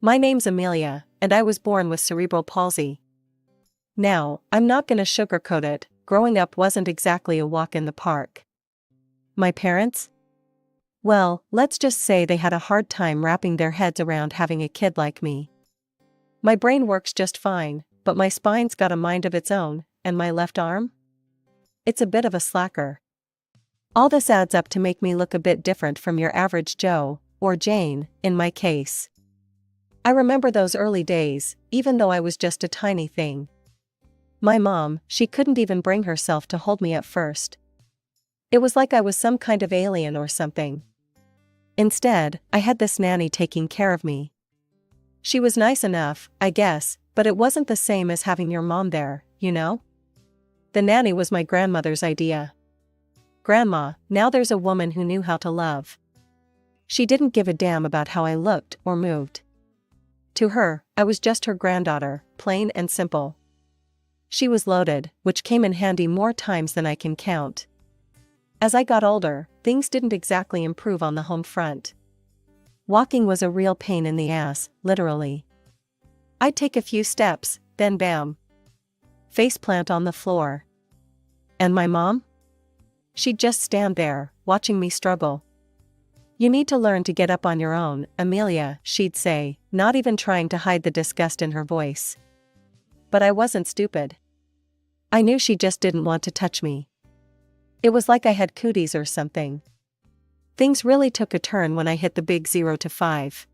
My name's Amelia, and I was born with cerebral palsy. Now, I'm not gonna sugarcoat it, growing up wasn't exactly a walk in the park. My parents? Well, let's just say they had a hard time wrapping their heads around having a kid like me. My brain works just fine, but my spine's got a mind of its own, and my left arm? It's a bit of a slacker. All this adds up to make me look a bit different from your average Joe, or Jane, in my case. I remember those early days, even though I was just a tiny thing. My mom, she couldn't even bring herself to hold me at first. It was like I was some kind of alien or something. Instead, I had this nanny taking care of me. She was nice enough, I guess, but it wasn't the same as having your mom there, you know? The nanny was my grandmother's idea. Grandma, now there's a woman who knew how to love. She didn't give a damn about how I looked or moved. To her, I was just her granddaughter, plain and simple. She was loaded, which came in handy more times than I can count. As I got older, things didn't exactly improve on the home front. Walking was a real pain in the ass, literally. I'd take a few steps, then bam. Faceplant on the floor. And my mom? She'd just stand there, watching me struggle. You need to learn to get up on your own, Amelia, she'd say, not even trying to hide the disgust in her voice. But I wasn't stupid. I knew she just didn't want to touch me. It was like I had cooties or something. Things really took a turn when I hit the big 0 to 5.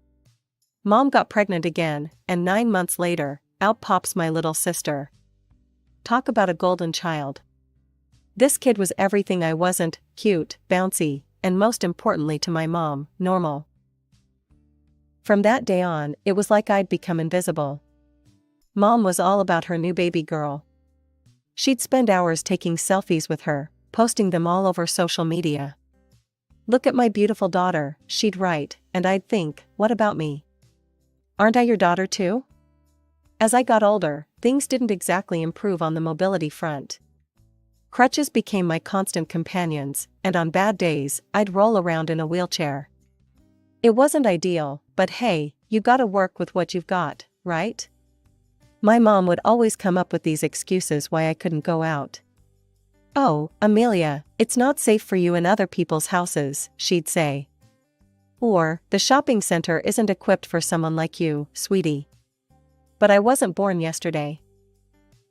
Mom got pregnant again, and 9 months later, out pops my little sister. Talk about a golden child. This kid was everything I wasn't: cute, bouncy, and most importantly to my mom, normal. From that day on, it was like I'd become invisible. Mom was all about her new baby girl. She'd spend hours taking selfies with her, posting them all over social media. Look at my beautiful daughter, she'd write, and I'd think, what about me? Aren't I your daughter too? As I got older, things didn't exactly improve on the mobility front. Crutches became my constant companions, and on bad days, I'd roll around in a wheelchair. It wasn't ideal, but hey, you gotta work with what you've got, right? My mom would always come up with these excuses why I couldn't go out. Oh, Amelia, it's not safe for you in other people's houses, she'd say. Or, the shopping center isn't equipped for someone like you, sweetie. But I wasn't born yesterday.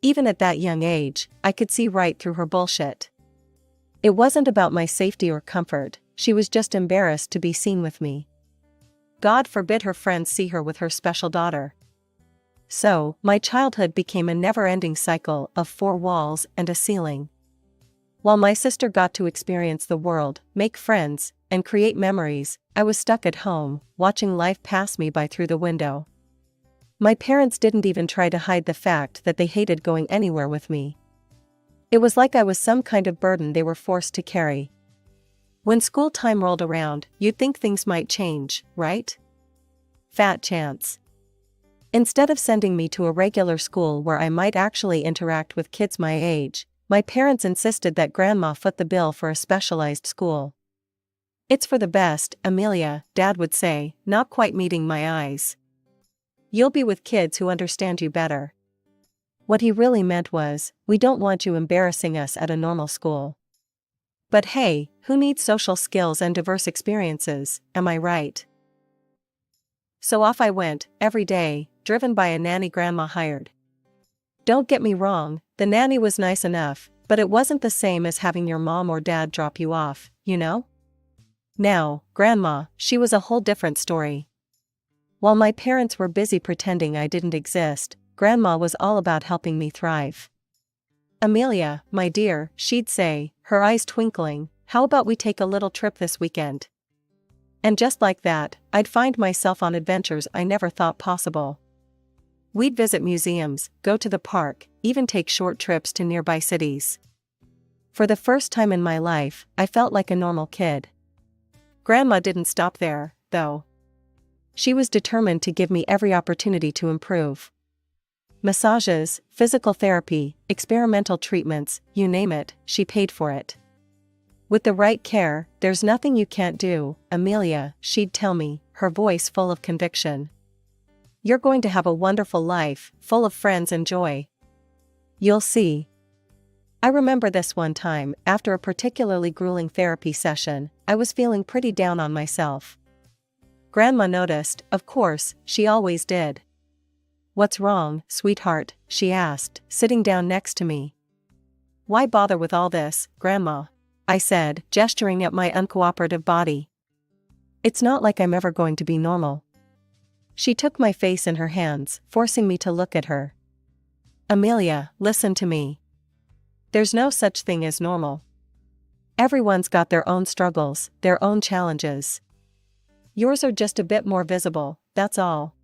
Even at that young age, I could see right through her bullshit. It wasn't about my safety or comfort, she was just embarrassed to be seen with me. God forbid her friends see her with her special daughter. So, my childhood became a never-ending cycle of 4 walls and a ceiling. While my sister got to experience the world, make friends, and create memories, I was stuck at home, watching life pass me by through the window. My parents didn't even try to hide the fact that they hated going anywhere with me. It was like I was some kind of burden they were forced to carry. When school time rolled around, you'd think things might change, right? Fat chance. Instead of sending me to a regular school where I might actually interact with kids my age, my parents insisted that Grandma foot the bill for a specialized school. It's for the best, Amelia, Dad would say, not quite meeting my eyes. You'll be with kids who understand you better. What he really meant was, we don't want you embarrassing us at a normal school. But hey, who needs social skills and diverse experiences, am I right? So off I went, every day, driven by a nanny Grandma hired. Don't get me wrong, the nanny was nice enough, but it wasn't the same as having your mom or dad drop you off, you know? Now, Grandma, she was a whole different story. While my parents were busy pretending I didn't exist, Grandma was all about helping me thrive. Amelia, my dear, she'd say, her eyes twinkling, how about we take a little trip this weekend? And just like that, I'd find myself on adventures I never thought possible. We'd visit museums, go to the park, even take short trips to nearby cities. For the first time in my life, I felt like a normal kid. Grandma didn't stop there, though. She was determined to give me every opportunity to improve. Massages, physical therapy, experimental treatments, you name it, she paid for it. With the right care, there's nothing you can't do, Amelia, she'd tell me, her voice full of conviction. You're going to have a wonderful life, full of friends and joy. You'll see. I remember this one time, after a particularly grueling therapy session, I was feeling pretty down on myself. Grandma noticed, of course, she always did. "What's wrong, sweetheart?" she asked, sitting down next to me. "Why bother with all this, Grandma?" I said, gesturing at my uncooperative body. "It's not like I'm ever going to be normal." She took my face in her hands, forcing me to look at her. "Amelia, listen to me. There's no such thing as normal. Everyone's got their own struggles, their own challenges. Yours are just a bit more visible, that's all.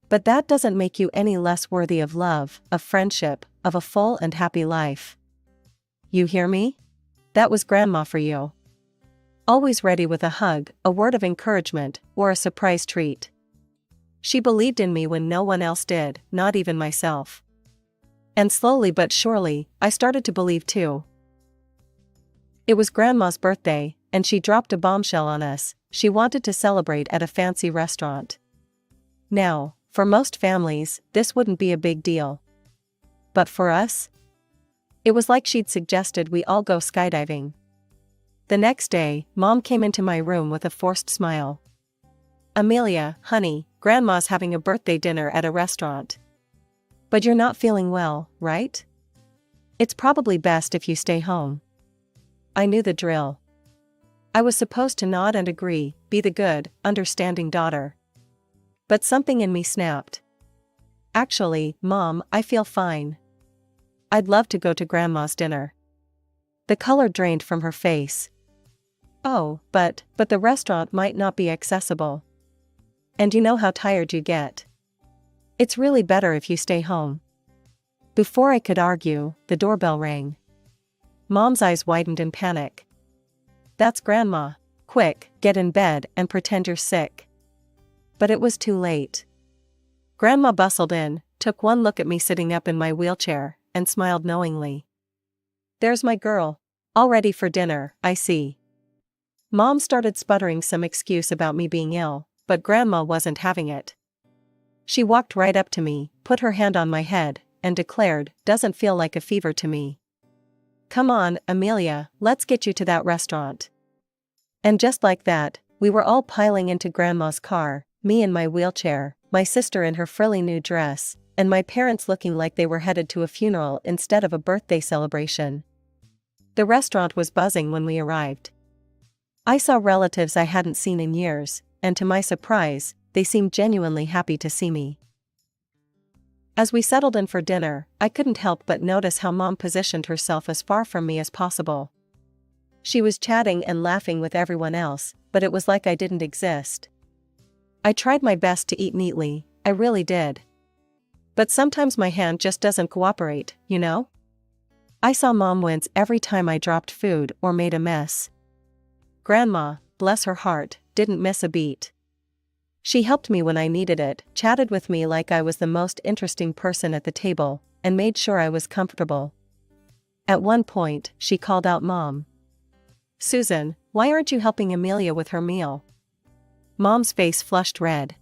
But that doesn't make you any less worthy of love, of friendship, of a full and happy life. You hear me? That was Grandma for you. Always ready with a hug, a word of encouragement, or a surprise treat. She believed in me when no one else did, not even myself. And slowly but surely, I started to believe too. It was Grandma's birthday, and she dropped a bombshell on us. She wanted to celebrate at a fancy restaurant. Now, for most families, this wouldn't be a big deal. But for us, it was like she'd suggested we all go skydiving. The next day, Mom came into my room with a forced smile. "Amelia, honey, Grandma's having a birthday dinner at a restaurant. But you're not feeling well, right? It's probably best if you stay home." I knew the drill. I was supposed to nod and agree, be the good, understanding daughter. But something in me snapped. "Actually, Mom, I feel fine. I'd love to go to Grandma's dinner." The color drained from her face. "Oh, but the restaurant might not be accessible. And you know how tired you get. It's really better if you stay home." Before I could argue, the doorbell rang. Mom's eyes widened in panic. "That's Grandma. Quick, get in bed and pretend you're sick." But it was too late. Grandma bustled in, took one look at me sitting up in my wheelchair, and smiled knowingly. "There's my girl. All ready for dinner, I see." Mom started sputtering some excuse about me being ill, but Grandma wasn't having it. She walked right up to me, put her hand on my head, and declared, "Doesn't feel like a fever to me. Come on, Amelia, let's get you to that restaurant." And just like that, we were all piling into Grandma's car, me in my wheelchair, my sister in her frilly new dress, and my parents looking like they were headed to a funeral instead of a birthday celebration. The restaurant was buzzing when we arrived. I saw relatives I hadn't seen in years, and to my surprise, they seemed genuinely happy to see me. As we settled in for dinner, I couldn't help but notice how Mom positioned herself as far from me as possible. She was chatting and laughing with everyone else, but it was like I didn't exist. I tried my best to eat neatly, I really did. But sometimes my hand just doesn't cooperate, you know? I saw Mom wince every time I dropped food or made a mess. Grandma, bless her heart, didn't miss a beat. She helped me when I needed it, chatted with me like I was the most interesting person at the table, and made sure I was comfortable. At one point, she called out Mom. "Susan, why aren't you helping Amelia with her meal?" Mom's face flushed red.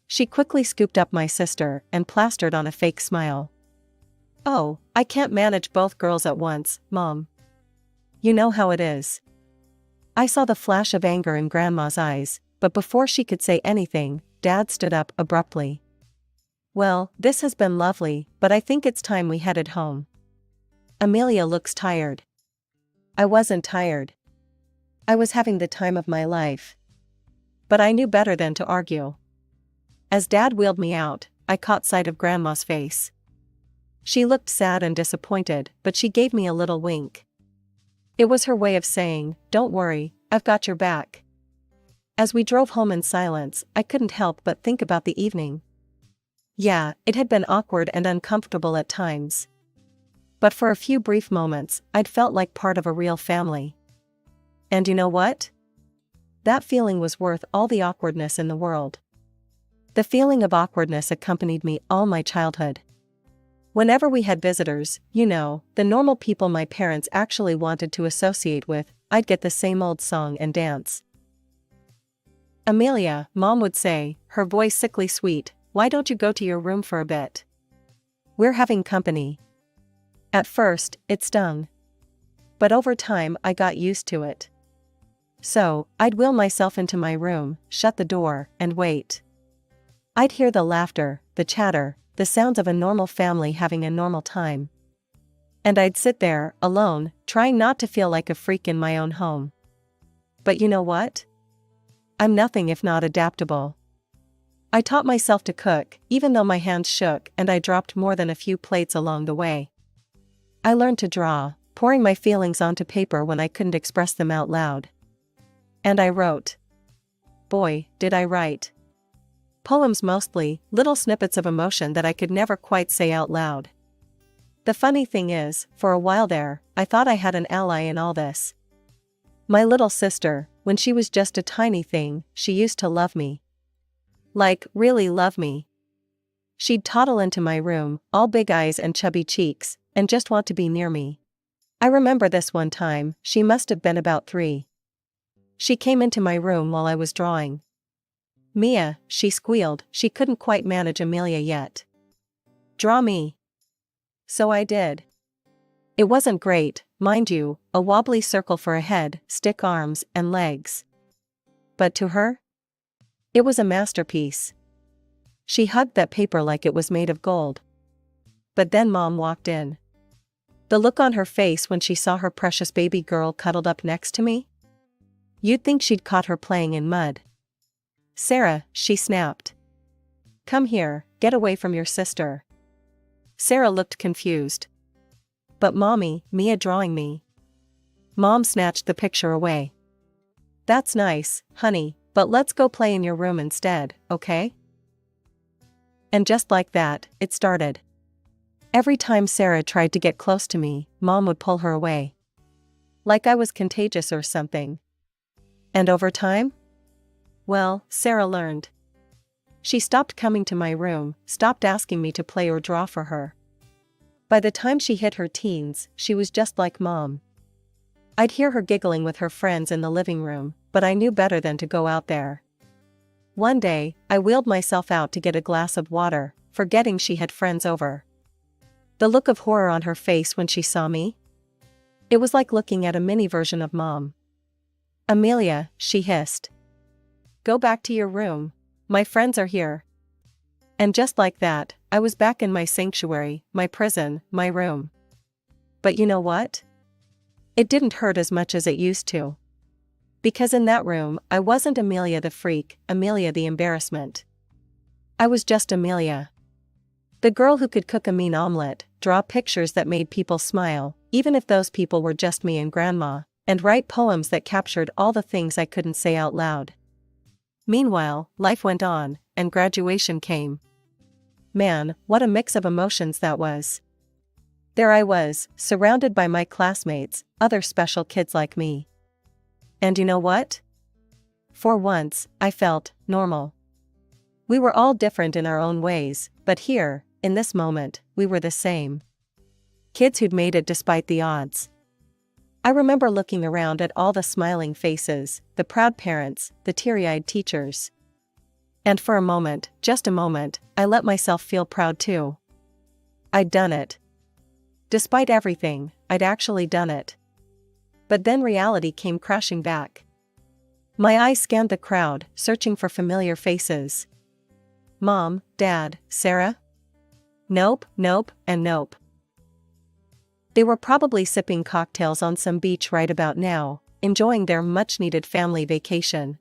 She quickly scooped up my sister and plastered on a fake smile. "Oh, I can't manage both girls at once, Mom. You know how it is." I saw the flash of anger in Grandma's eyes, but before she could say anything, Dad stood up abruptly. "Well, this has been lovely, but I think it's time we headed home. Amelia looks tired." I wasn't tired. I was having the time of my life. But I knew better than to argue. As Dad wheeled me out, I caught sight of Grandma's face. She looked sad and disappointed, but she gave me a little wink. It was her way of saying, "Don't worry, I've got your back." As we drove home in silence, I couldn't help but think about the evening. Yeah, it had been awkward and uncomfortable at times. But for a few brief moments, I'd felt like part of a real family. And you know what? That feeling was worth all the awkwardness in the world. The feeling of awkwardness accompanied me all my childhood. Whenever we had visitors, you know, the normal people my parents actually wanted to associate with, I'd get the same old song and dance. "Amelia," Mom would say, her voice sickly sweet, why don't you go to your room for a bit? We're having company. At first, it stung. But over time I got used to it. So, I'd wheel myself into my room, shut the door, and wait. I'd hear the laughter, the chatter, the sounds of a normal family having a normal time. And I'd sit there, alone, trying not to feel like a freak in my own home. But you know what? I'm nothing if not adaptable. I taught myself to cook, even though my hands shook and I dropped more than a few plates along the way. I learned to draw, pouring my feelings onto paper when I couldn't express them out loud. And I wrote. Boy, did I write. Poems mostly, little snippets of emotion that I could never quite say out loud. The funny thing is, for a while there, I thought I had an ally in all this. My little sister, when she was just a tiny thing, she used to love me. Like, really love me. She'd toddle into my room, all big eyes and chubby cheeks, and just want to be near me. I remember this one time, she must have been about 3. She came into my room while I was drawing. Mia, she squealed, she couldn't quite manage Amelia yet. Draw me. So I did. It wasn't great, mind you, a wobbly circle for a head, stick arms, and legs. But to her? It was a masterpiece. She hugged that paper like it was made of gold. But then Mom walked in. The look on her face when she saw her precious baby girl cuddled up next to me? You'd think she'd caught her playing in mud. Sarah, she snapped. Come here, get away from your sister. Sarah looked confused. But Mommy, Mia drawing me. Mom snatched the picture away. That's nice, honey, but let's go play in your room instead, okay? And just like that, it started. Every time Sarah tried to get close to me, Mom would pull her away. Like I was contagious or something. And over time? Well, Sarah learned. She stopped coming to my room, stopped asking me to play or draw for her. By the time she hit her teens, she was just like Mom. I'd hear her giggling with her friends in the living room, but I knew better than to go out there. One day, I wheeled myself out to get a glass of water, forgetting she had friends over. The look of horror on her face when she saw me? It was like looking at a mini version of Mom. Amelia, she hissed. Go back to your room. My friends are here. And just like that, I was back in my sanctuary, my prison, my room. But you know what? It didn't hurt as much as it used to. Because in that room, I wasn't Amelia the freak, Amelia the embarrassment. I was just Amelia. The girl who could cook a mean omelet, draw pictures that made people smile, even if those people were just me and Grandma, and write poems that captured all the things I couldn't say out loud. Meanwhile, life went on, and graduation came. Man, what a mix of emotions that was. There I was, surrounded by my classmates, other special kids like me. And you know what? For once, I felt normal. We were all different in our own ways, but here, in this moment, we were the same. Kids who'd made it despite the odds. I remember looking around at all the smiling faces, the proud parents, the teary-eyed teachers. And for a moment, just a moment, I let myself feel proud too. I'd done it. Despite everything, I'd actually done it. But then reality came crashing back. My eyes scanned the crowd, searching for familiar faces. Mom, Dad, Sarah? Nope, nope, and nope. They were probably sipping cocktails on some beach right about now, enjoying their much-needed family vacation.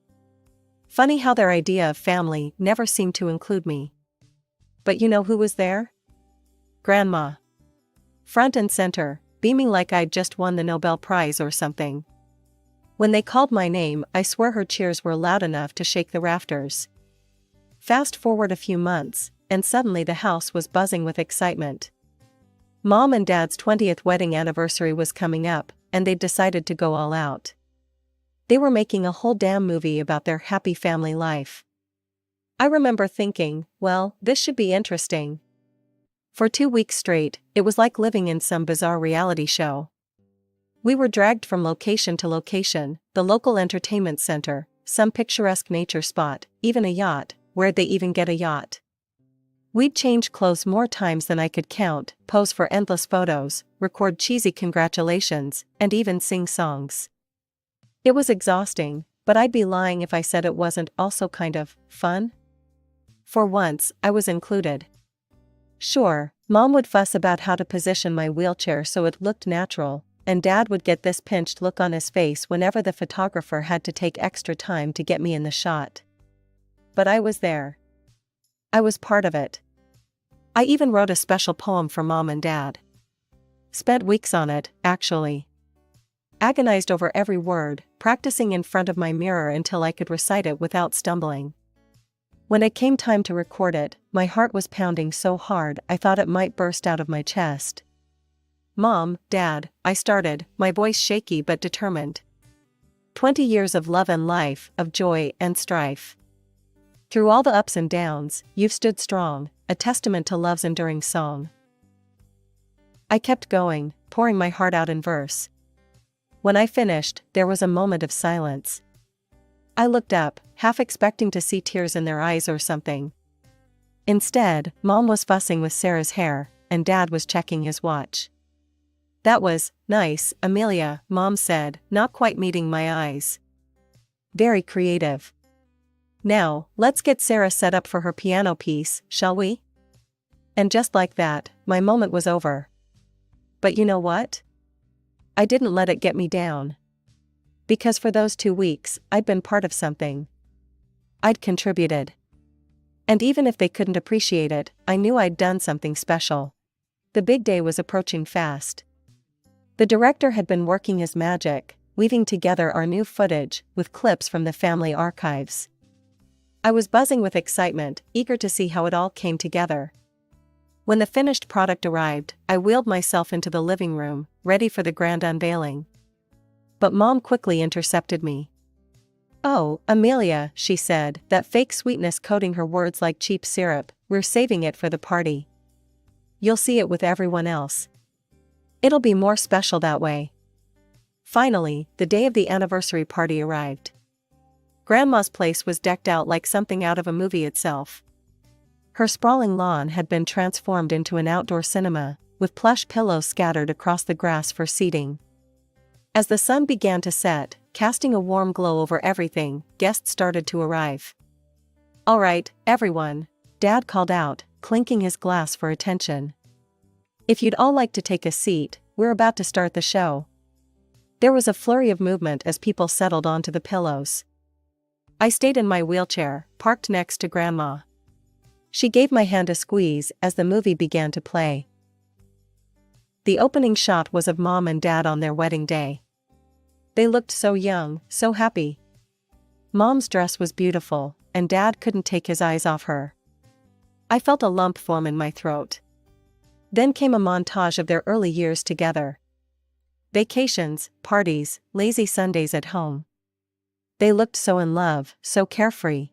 Funny how their idea of family never seemed to include me. But you know who was there? Grandma. Front and center, beaming like I'd just won the Nobel Prize or something. When they called my name, I swear her cheers were loud enough to shake the rafters. Fast forward a few months, and suddenly the house was buzzing with excitement. Mom and Dad's 20th wedding anniversary was coming up, and they'd decided to go all out. They were making a whole damn movie about their happy family life. I remember thinking, well, this should be interesting. For 2 weeks straight, it was like living in some bizarre reality show. We were dragged from location to location, the local entertainment center, some picturesque nature spot, even a yacht. Where'd they even get a yacht? We'd change clothes more times than I could count, pose for endless photos, record cheesy congratulations, and even sing songs. It was exhausting, but I'd be lying if I said it wasn't also kind of fun. For once, I was included. Sure, Mom would fuss about how to position my wheelchair so it looked natural, and Dad would get this pinched look on his face whenever the photographer had to take extra time to get me in the shot. But I was there. I was part of it. I even wrote a special poem for Mom and Dad. Spent weeks on it, actually. Agonized over every word, practicing in front of my mirror until I could recite it without stumbling. When it came time to record it, my heart was pounding so hard I thought it might burst out of my chest. Mom, Dad, I started, my voice shaky but determined. 20 years of love and life, of joy and strife. Through all the ups and downs, you've stood strong, a testament to love's enduring song. I kept going, pouring my heart out in verse. When I finished, there was a moment of silence. I looked up, half expecting to see tears in their eyes or something. Instead, Mom was fussing with Sarah's hair, and Dad was checking his watch. That was nice, Amelia, Mom said, not quite meeting my eyes. Very creative. Now, let's get Sarah set up for her piano piece, shall we? And just like that, my moment was over. But you know what? I didn't let it get me down. Because for those 2 weeks, I'd been part of something. I'd contributed. And even if they couldn't appreciate it, I knew I'd done something special. The big day was approaching fast. The director had been working his magic, weaving together our new footage with clips from the family archives. I was buzzing with excitement, eager to see how it all came together. When the finished product arrived, I wheeled myself into the living room, ready for the grand unveiling. But Mom quickly intercepted me. "Oh, Amelia," she said, that fake sweetness coating her words like cheap syrup, "we're saving it for the party. You'll see it with everyone else. It'll be more special that way." Finally, the day of the anniversary party arrived. Grandma's place was decked out like something out of a movie itself. Her sprawling lawn had been transformed into an outdoor cinema, with plush pillows scattered across the grass for seating. As the sun began to set, casting a warm glow over everything, guests started to arrive. "All right, everyone," Dad called out, clinking his glass for attention. "If you'd all like to take a seat, we're about to start the show." There was a flurry of movement as people settled onto the pillows. I stayed in my wheelchair, parked next to Grandma. She gave my hand a squeeze as the movie began to play. The opening shot was of Mom and Dad on their wedding day. They looked so young, so happy. Mom's dress was beautiful, and Dad couldn't take his eyes off her. I felt a lump form in my throat. Then came a montage of their early years together. Vacations, parties, lazy Sundays at home. They looked so in love, so carefree.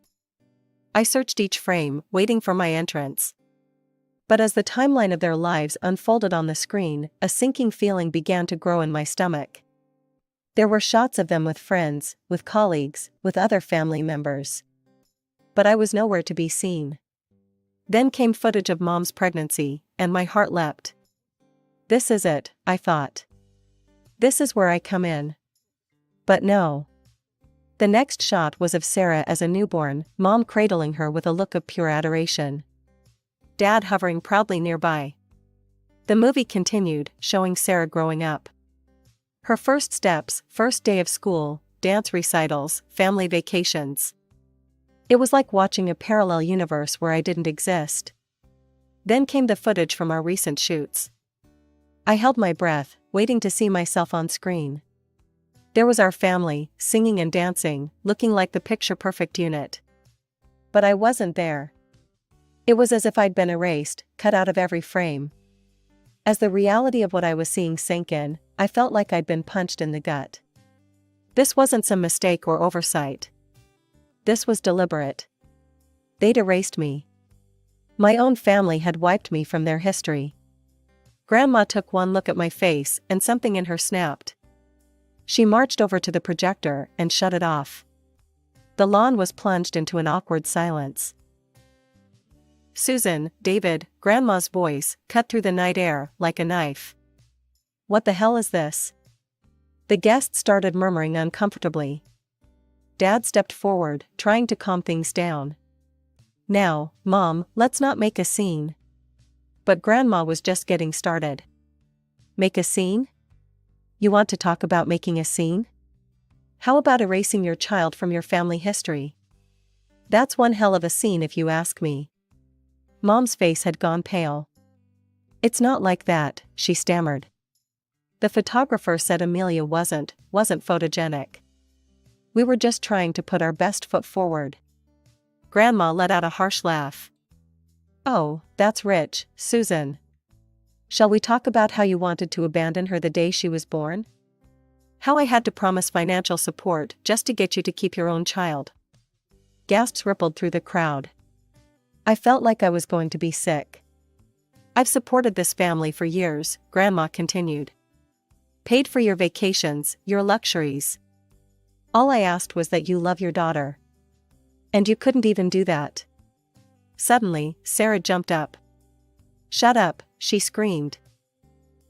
I searched each frame, waiting for my entrance. But as the timeline of their lives unfolded on the screen, a sinking feeling began to grow in my stomach. There were shots of them with friends, with colleagues, with other family members. But I was nowhere to be seen. Then came footage of Mom's pregnancy, and my heart leapt. This is it, I thought. This is where I come in. But no. The next shot was of Sarah as a newborn, Mom cradling her with a look of pure adoration. Dad hovering proudly nearby. The movie continued, showing Sarah growing up. Her first steps, first day of school, dance recitals, family vacations. It was like watching a parallel universe where I didn't exist. Then came the footage from our recent shoots. I held my breath, waiting to see myself on screen. There was our family, singing and dancing, looking like the picture-perfect unit. But I wasn't there. It was as if I'd been erased, cut out of every frame. As the reality of what I was seeing sank in, I felt like I'd been punched in the gut. This wasn't some mistake or oversight. This was deliberate. They'd erased me. My own family had wiped me from their history. Grandma took one look at my face, and something in her snapped. She marched over to the projector and shut it off. The lawn was plunged into an awkward silence. Susan, David, Grandma's voice cut through the night air like a knife. What the hell is this? The guests started murmuring uncomfortably. Dad stepped forward, trying to calm things down. Now, Mom, let's not make a scene. But Grandma was just getting started. Make a scene? You want to talk about making a scene? How about erasing your child from your family history? That's one hell of a scene if you ask me. Mom's face had gone pale. It's not like that, she stammered. The photographer said Amelia wasn't photogenic. We were just trying to put our best foot forward. Grandma let out a harsh laugh. Oh, that's rich, Susan. Shall we talk about how you wanted to abandon her the day she was born? How I had to promise financial support just to get you to keep your own child. Gasps rippled through the crowd. I felt like I was going to be sick. I've supported this family for years, Grandma continued. Paid for your vacations, your luxuries. All I asked was that you love your daughter. And you couldn't even do that. Suddenly, Sarah jumped up. Shut up, she screamed.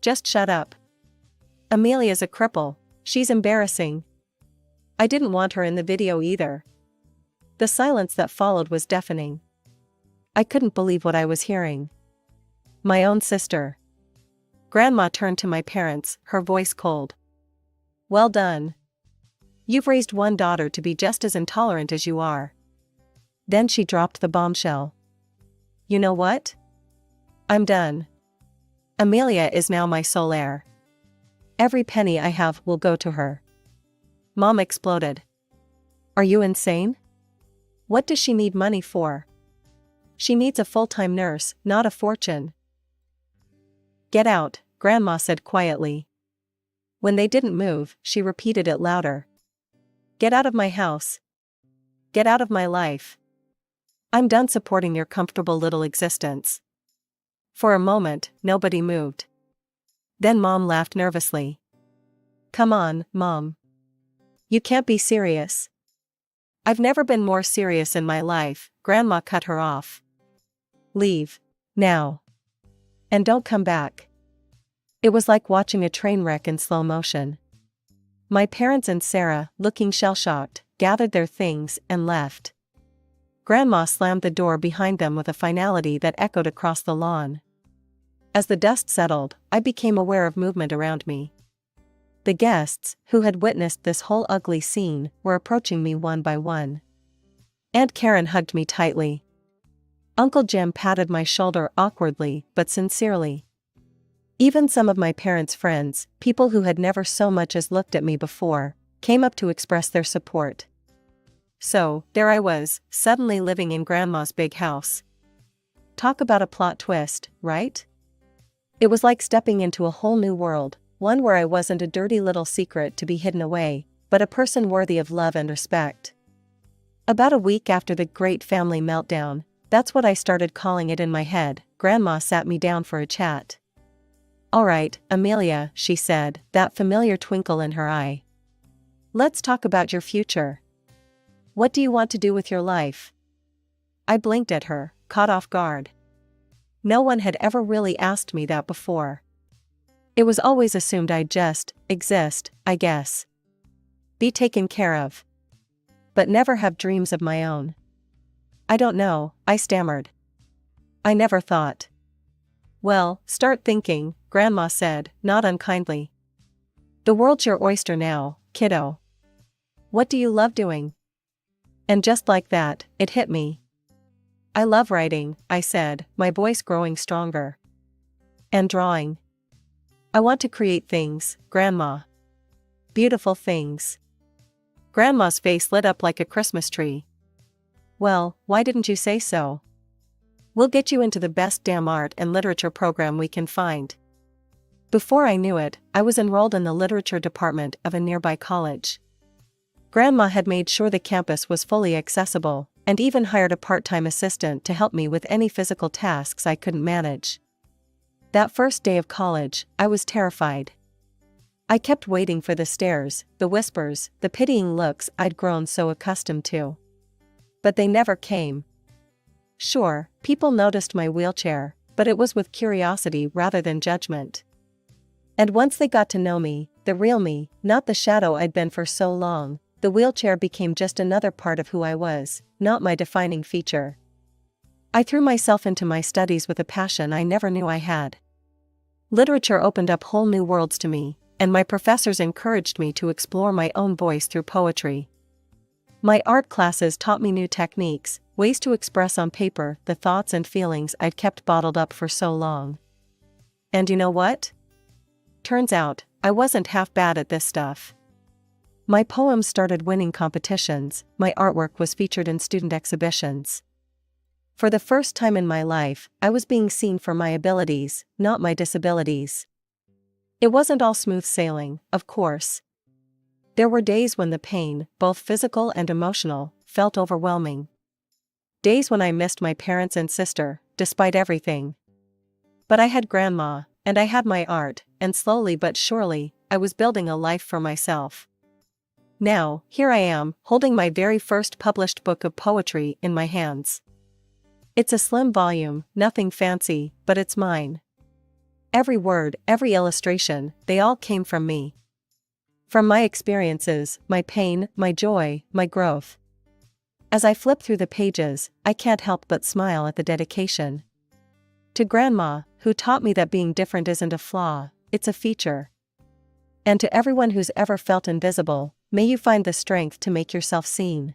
Just shut up. Amelia's a cripple. She's embarrassing. I didn't want her in the video either. The silence that followed was deafening. I couldn't believe what I was hearing. My own sister. Grandma turned to my parents, her voice cold. Well done. You've raised one daughter to be just as intolerant as you are. Then she dropped the bombshell. You know what? I'm done. Amelia is now my sole heir. Every penny I have will go to her. Mom exploded. Are you insane? What does she need money for? She needs a full-time nurse, not a fortune. Get out, Grandma said quietly. When they didn't move, she repeated it louder. Get out of my house. Get out of my life. I'm done supporting your comfortable little existence. For a moment, nobody moved. Then Mom laughed nervously. Come on, Mom. You can't be serious. I've never been more serious in my life, Grandma cut her off. Leave. Now. And don't come back. It was like watching a train wreck in slow motion. My parents and Sarah, looking shell-shocked, gathered their things and left. Grandma slammed the door behind them with a finality that echoed across the lawn. As the dust settled, I became aware of movement around me. The guests, who had witnessed this whole ugly scene, were approaching me one by one. Aunt Karen hugged me tightly. Uncle Jim patted my shoulder awkwardly but sincerely. Even some of my parents' friends, people who had never so much as looked at me before, came up to express their support. So, there I was, suddenly living in Grandma's big house. Talk about a plot twist, right? It was like stepping into a whole new world, one where I wasn't a dirty little secret to be hidden away, but a person worthy of love and respect. About a week after the great family meltdown, that's what I started calling it in my head, Grandma sat me down for a chat. All right, Amelia, she said, that familiar twinkle in her eye. Let's talk about your future. What do you want to do with your life? I blinked at her, caught off guard. No one had ever really asked me that before. It was always assumed I'd just exist, I guess. Be taken care of. But never have dreams of my own. I don't know, I stammered. I never thought. Well, start thinking, Grandma said, not unkindly. The world's your oyster now, kiddo. What do you love doing? And just like that, it hit me. I love writing, I said, my voice growing stronger. And drawing. I want to create things, Grandma. Beautiful things. Grandma's face lit up like a Christmas tree. Well, why didn't you say so? We'll get you into the best damn art and literature program we can find. Before I knew it, I was enrolled in the literature department of a nearby college. Grandma had made sure the campus was fully accessible, and even hired a part-time assistant to help me with any physical tasks I couldn't manage. That first day of college, I was terrified. I kept waiting for the stares, the whispers, the pitying looks I'd grown so accustomed to. But they never came. Sure, people noticed my wheelchair, but it was with curiosity rather than judgment. And once they got to know me, the real me, not the shadow I'd been for so long, the wheelchair became just another part of who I was, not my defining feature. I threw myself into my studies with a passion I never knew I had. Literature opened up whole new worlds to me, and my professors encouraged me to explore my own voice through poetry. My art classes taught me new techniques, ways to express on paper the thoughts and feelings I'd kept bottled up for so long. And you know what? Turns out, I wasn't half bad at this stuff. My poems started winning competitions, my artwork was featured in student exhibitions. For the first time in my life, I was being seen for my abilities, not my disabilities. It wasn't all smooth sailing, of course. There were days when the pain, both physical and emotional, felt overwhelming. Days when I missed my parents and sister, despite everything. But I had grandma, and I had my art, and slowly but surely, I was building a life for myself. Now, here I am, holding my very first published book of poetry in my hands. It's a slim volume, nothing fancy, but it's mine. Every word, every illustration, they all came from me. From my experiences, my pain, my joy, my growth. As I flip through the pages, I can't help but smile at the dedication. To Grandma, who taught me that being different isn't a flaw, it's a feature. And to everyone who's ever felt invisible, may you find the strength to make yourself seen.